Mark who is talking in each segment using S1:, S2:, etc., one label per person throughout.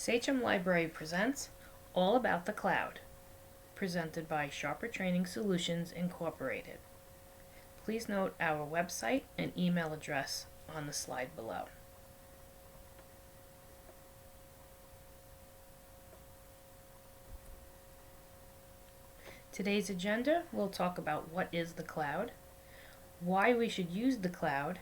S1: Sachem Library presents All About the Cloud, presented by Sharper Training Solutions Incorporated. Please note our website and email address on the slide below. Today's agenda will talk about what is the cloud, why we should use the cloud,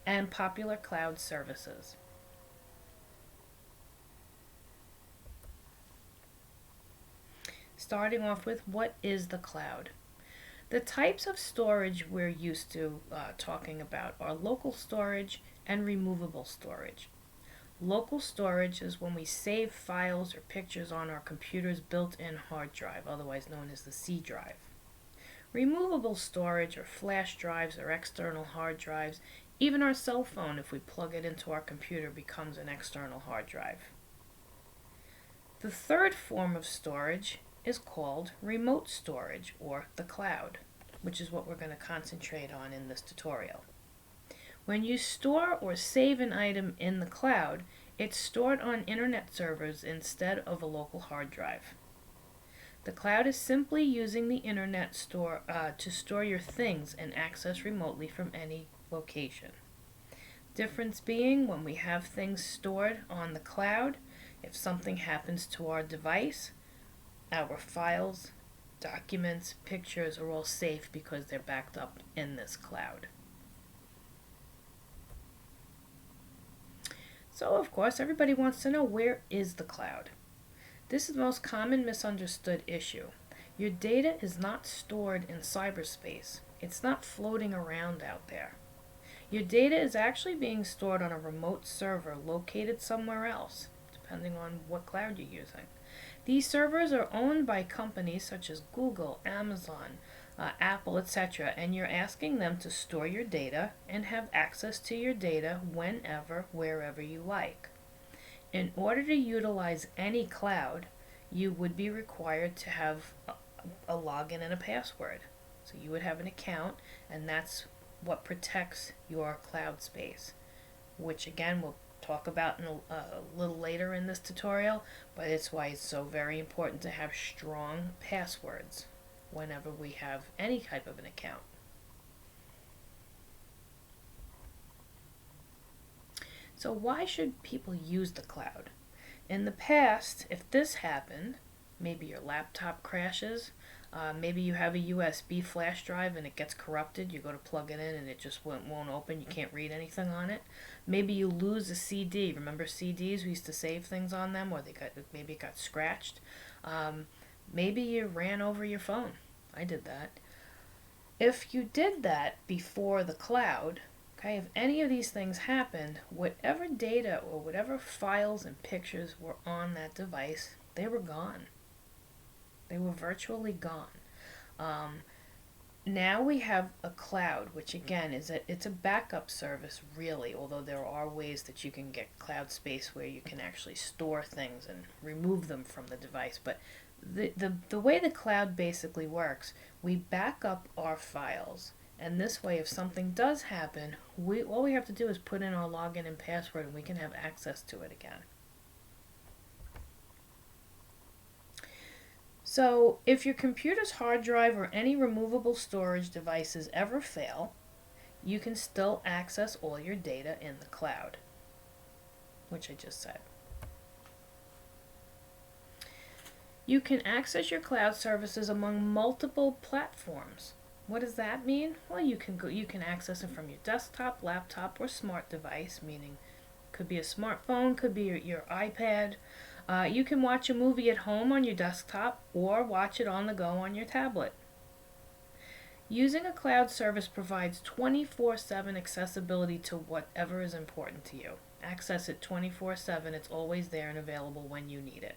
S1: and popular cloud services. Starting off with what is the cloud? The types of storage we're used to talking about are local storage and removable storage. Local storage is when we save files or pictures on our computer's built-in hard drive, otherwise known as the C drive. Removable storage are flash drives or external hard drives. Even our cell phone, if we plug it into our computer, becomes an external hard drive. The third form of storage is called remote storage, or the cloud, which is what we're going to concentrate on in this tutorial. When you store or save an item in the cloud, it's stored on internet servers instead of a local hard drive. The cloud is simply using the internet to store your things and access remotely from any location. Difference being, when we have things stored on the cloud, if something happens to our device, our files, documents, pictures are all safe because they're backed up in this cloud. So, of course, everybody wants to know, where is the cloud? This is the most common misunderstood issue. Your data is not stored in cyberspace. It's not floating around out there. Your data is actually being stored on a remote server located somewhere else, depending on what cloud you're using. These servers are owned by companies such as Google, Amazon, Apple, etc., and you're asking them to store your data and have access to your data whenever, wherever you like. In order to utilize any cloud, you would be required to have a login and a password. So you would have an account, and that's what protects your cloud space, which again we'll talk about in a little later in this tutorial, but it's why it's so very important to have strong passwords whenever we have any type of an account. So why should people use the cloud? In the past, if this happened, maybe your laptop crashes, maybe you have a USB flash drive and it gets corrupted, you go to plug it in and it just won't open, you can't read anything on it. Maybe you lose a CD. Remember CDs? We used to save things on them, or maybe it got scratched. Maybe you ran over your phone. I did that. If you did that before the cloud, okay, if any of these things happened, whatever data or whatever files and pictures were on that device, they were gone. They were virtually gone. Now we have a cloud, which again it's a backup service really, although there are ways that you can get cloud space where you can actually store things and remove them from the device. But the way the cloud basically works, we back up our files, and this way if something does happen, all we have to do is put in our login and password and we can have access to it again. So if your computer's hard drive or any removable storage devices ever fail, you can still access all your data in the cloud, which I just said. You can access your cloud services among multiple platforms. What does that mean? Well, you can access it from your desktop, laptop, or smart device, meaning could be a smartphone, could be your iPad. You can watch a movie at home on your desktop or watch it on the go on your tablet. Using a cloud service provides 24/7 accessibility to whatever is important to you. Access it 24/7. It's always there and available when you need it.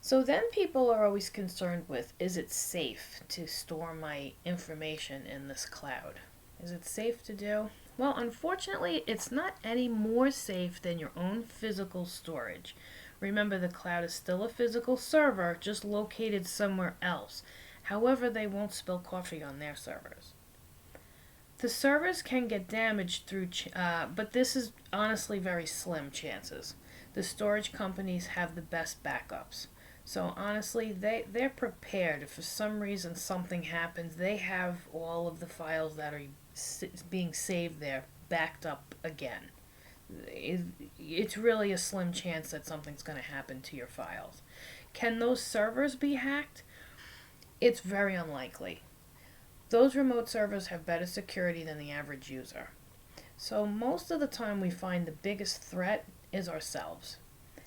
S1: So then people are always concerned with, is it safe to store my information in this cloud? Is it safe to do? Well, unfortunately, it's not any more safe than your own physical storage. Remember, the cloud is still a physical server, just located somewhere else. However, they won't spill coffee on their servers. The servers can get damaged but this is honestly very slim chances. The storage companies have the best backups. So honestly, they're prepared. If for some reason something happens, they have all of the files that are being saved there backed up again. It's really a slim chance that something's going to happen to your files. Can those servers be hacked? It's very unlikely. Those remote servers have better security than the average user. So most of the time we find the biggest threat is ourselves.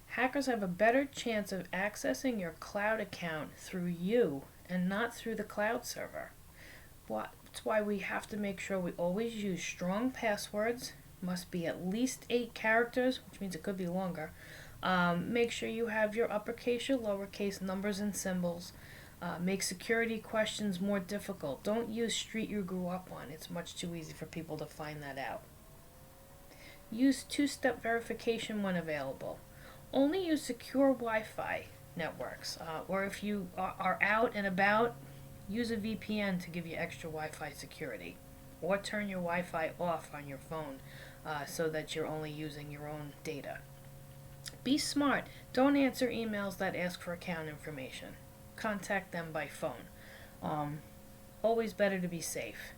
S1: Hackers have a better chance of accessing your cloud account through you and not through the cloud server. That's why we have to make sure we always use strong passwords, must be at least 8 characters, which means it could be longer. Make sure you have your uppercase, your lowercase, numbers and symbols. Make security questions more difficult. Don't use street you grew up on. It's much too easy for people to find that out. Use two-step verification when available. Only use secure Wi-Fi networks, or if you are out and about, use a VPN to give you extra Wi-Fi security. Or turn your Wi-Fi off on your phone so that you're only using your own data. Be smart. Don't answer emails that ask for account information. Contact them by phone. Always better to be safe.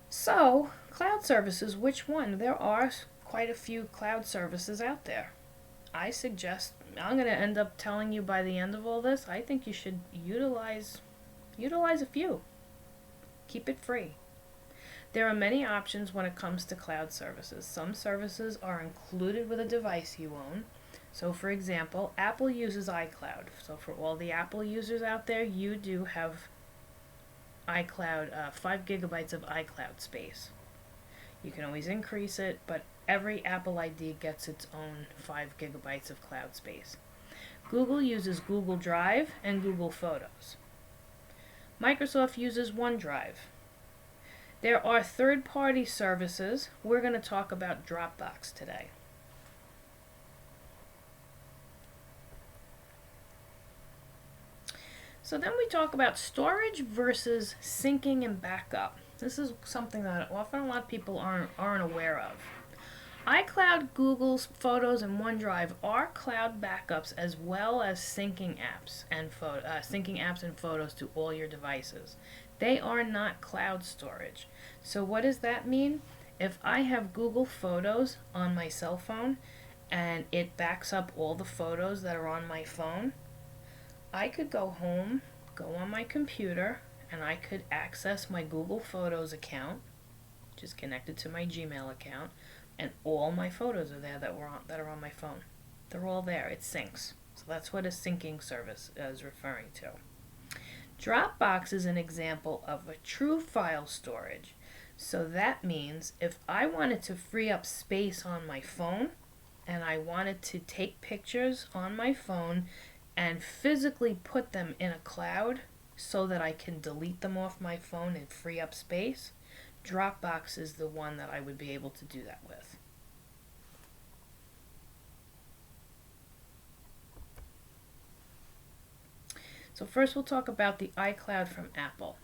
S1: So, cloud services, which one? There are quite a few cloud services out there. I suggest, I'm going to end up telling you by the end of all this, I think you should utilize a few. Keep it free. There are many options when it comes to cloud services. Some services are included with a device you own. So for example, Apple uses iCloud. So for all the Apple users out there, you do have iCloud, 5 gigabytes of iCloud space. You can always increase it, but every Apple ID gets its own 5 gigabytes of cloud space. Google uses Google Drive and Google Photos. Microsoft uses OneDrive. There are third-party services. We're going to talk about Dropbox today. So then we talk about storage versus syncing and backup. This is something that often a lot of people aren't aware of. iCloud, Google's Photos, and OneDrive are cloud backups as well as syncing apps and photos to all your devices. They are not cloud storage. So what does that mean? If I have Google Photos on my cell phone and it backs up all the photos that are on my phone, I could go home, go on my computer, and I could access my Google Photos account, which is connected to my Gmail account, and all my photos are there that are on my phone. They're all there. It syncs. So that's what a syncing service is referring to. Dropbox is an example of a true file storage. So that means if I wanted to free up space on my phone and I wanted to take pictures on my phone and physically put them in a cloud so that I can delete them off my phone and free up space, Dropbox is the one that I would be able to do that with. So first we'll talk about the iCloud from Apple.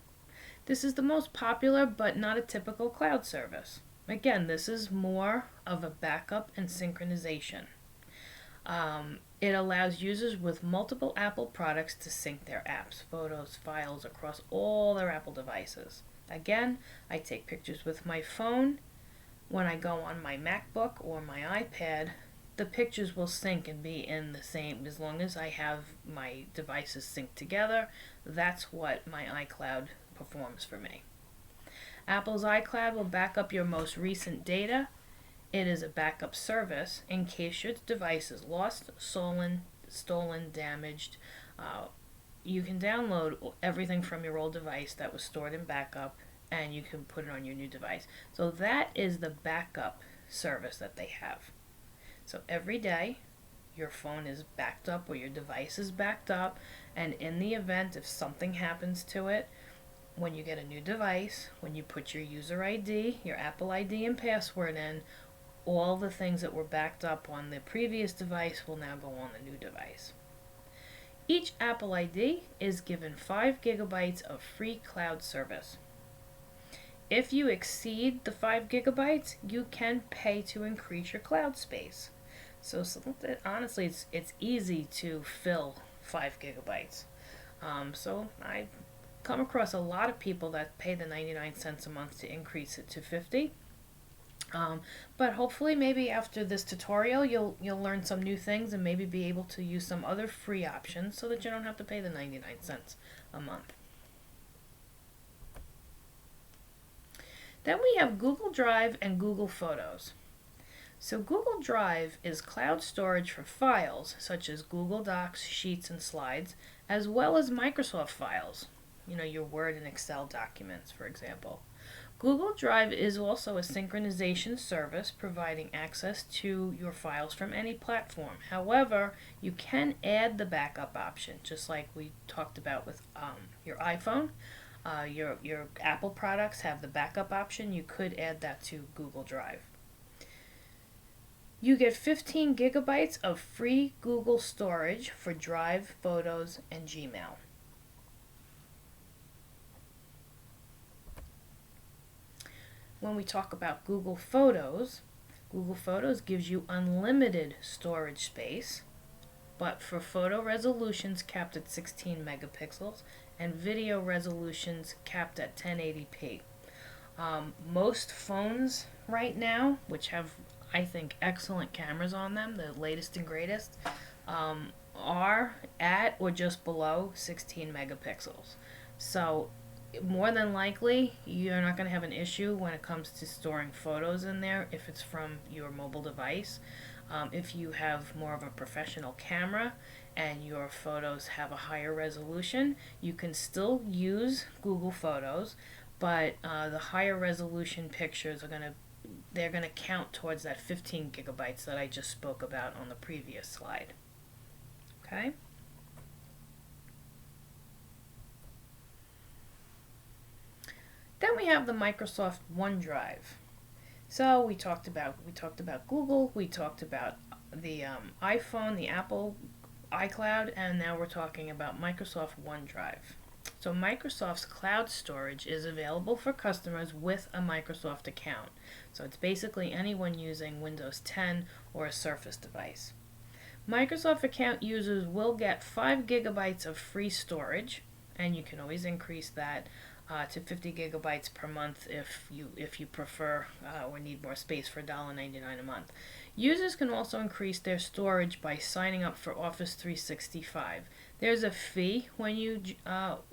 S1: This is the most popular but not a typical cloud service. Again, this is more of a backup and synchronization. It allows users with multiple Apple products to sync their apps, photos, files across all their Apple devices. Again, I take pictures with my phone. When I go on my MacBook or my iPad, the pictures will sync and be in the same, as long as I have my devices synced together. That's what my iCloud performs for me. Apple's iCloud will back up your most recent data. It is a backup service in case your device is lost, stolen, damaged. You can download everything from your old device that was stored in backup and you can put it on your new device. So that is the backup service that they have. So every day your phone is backed up or your device is backed up, and in the event if something happens to it, when you get a new device, when you put your user ID, your Apple ID and password in, all the things that were backed up on the previous device will now go on the new device. Each Apple ID is given 5 gigabytes of free cloud service. If you exceed the 5 gigabytes, you can pay to increase your cloud space. So honestly, it's easy to fill 5 gigabytes. So I come across a lot of people that pay the 99 cents a month to increase it to 50. But hopefully maybe after this tutorial you'll learn some new things and maybe be able to use some other free options so that you don't have to pay the 99 cents a month. Then we have Google Drive and Google Photos. So Google Drive is cloud storage for files such as Google Docs, Sheets, and Slides, as well as Microsoft files, your Word and Excel documents, for example. Google Drive is also a synchronization service providing access to your files from any platform. However, you can add the backup option, just like we talked about with your iPhone. Your Apple products have the backup option. You could add that to Google Drive. You get 15 gigabytes of free Google storage for Drive, Photos, and Gmail. When we talk about Google Photos gives you unlimited storage space, but for photo resolutions capped at 16 megapixels and video resolutions capped at 1080p. Most phones right now, which have, I think, excellent cameras on them, the latest and greatest, are at or just below 16 megapixels. So more than likely, you're not going to have an issue when it comes to storing photos in there if it's from your mobile device. If you have more of a professional camera and your photos have a higher resolution, you can still use Google Photos, but the higher resolution pictures they're going to count towards that 15 gigabytes that I just spoke about on the previous slide. Okay? Then we have the Microsoft OneDrive. So we talked about Google, we talked about the iPhone, the Apple iCloud, and now we're talking about Microsoft OneDrive. So Microsoft's cloud storage is available for customers with a Microsoft account. So it's basically anyone using Windows 10 or a Surface device. Microsoft account users will get 5 gigabytes of free storage, and you can always increase that to 50 gigabytes per month if you prefer or need more space for $1.99 a month. Users can also increase their storage by signing up for Office 365. There's a fee when you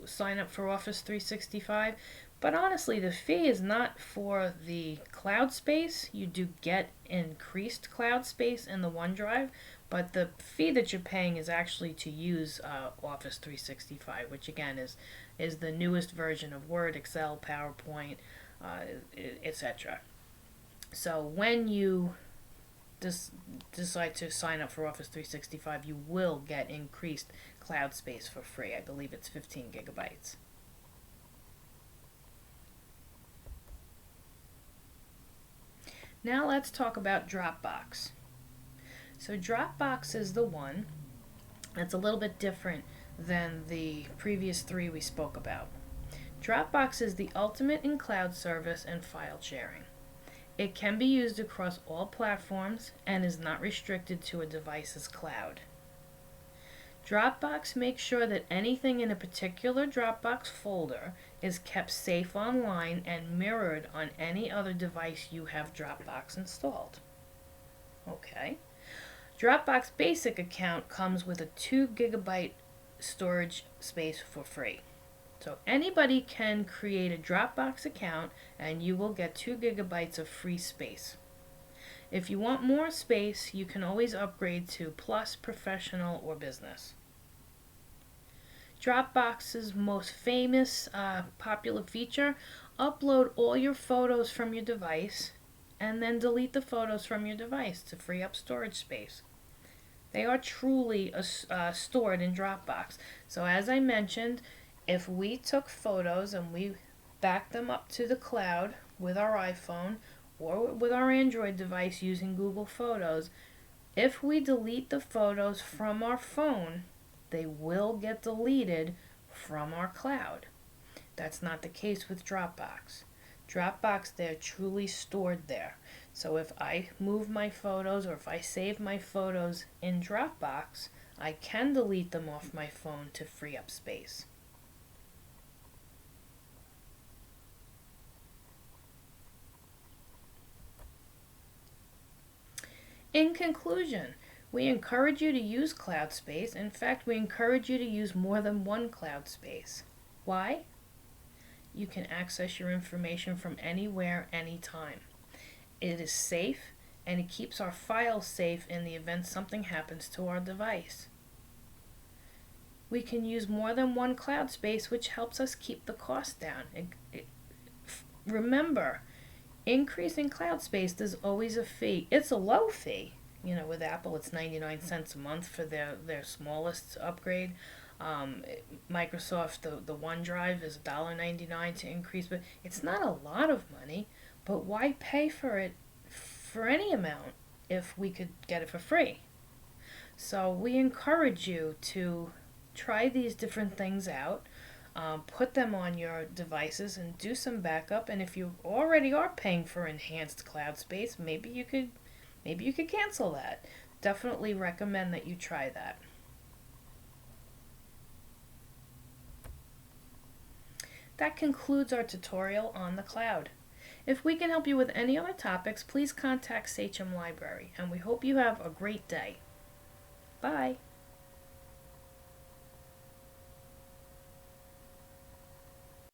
S1: sign up for Office 365, but honestly, the fee is not for the cloud space. You do get increased cloud space in the OneDrive, but the fee that you're paying is actually to use Office 365, which again is the newest version of Word, Excel, PowerPoint, etc. So when you decide to sign up for Office 365, you will get increased cloud space for free. I believe it's 15 gigabytes. Now let's talk about Dropbox. So Dropbox is the one that's a little bit different than the previous three we spoke about. Dropbox is the ultimate in cloud service and file sharing. It can be used across all platforms and is not restricted to a device's cloud. Dropbox makes sure that anything in a particular Dropbox folder is kept safe online and mirrored on any other device you have Dropbox installed. Okay. Dropbox Basic account comes with a 2 gigabyte storage space for free. So anybody can create a Dropbox account and you will get 2 gigabytes of free space. If you want more space, you can always upgrade to Plus, Professional, or Business. Dropbox's most famous popular feature, upload all your photos from your device and then delete the photos from your device to free up storage space. They are truly stored in Dropbox. So as I mentioned, if we took photos and we backed them up to the cloud with our iPhone or with our Android device using Google Photos, if we delete the photos from our phone, they will get deleted from our cloud. That's not the case with Dropbox. Dropbox, they're truly stored there. So if I move my photos or if I save my photos in Dropbox, I can delete them off my phone to free up space. In conclusion, we encourage you to use cloud space. In fact, we encourage you to use more than one cloud space. Why? You can access your information from anywhere, anytime. It is safe, and it keeps our files safe in the event something happens to our device. We can use more than one cloud space, which helps us keep the cost down. Remember, increasing cloud space, there's always a fee. It's a low fee. With Apple, it's 99 cents a month for their smallest upgrade. Microsoft, the OneDrive is $1.99 to increase, but it's not a lot of money. But why pay for it for any amount if we could get it for free? So we encourage you to try these different things out, put them on your devices, and do some backup. And if you already are paying for enhanced cloud space, maybe you could cancel that. Definitely recommend that you try that. That concludes our tutorial on the cloud. If we can help you with any other topics, please contact Sachem Library, and we hope you have a great day. Bye.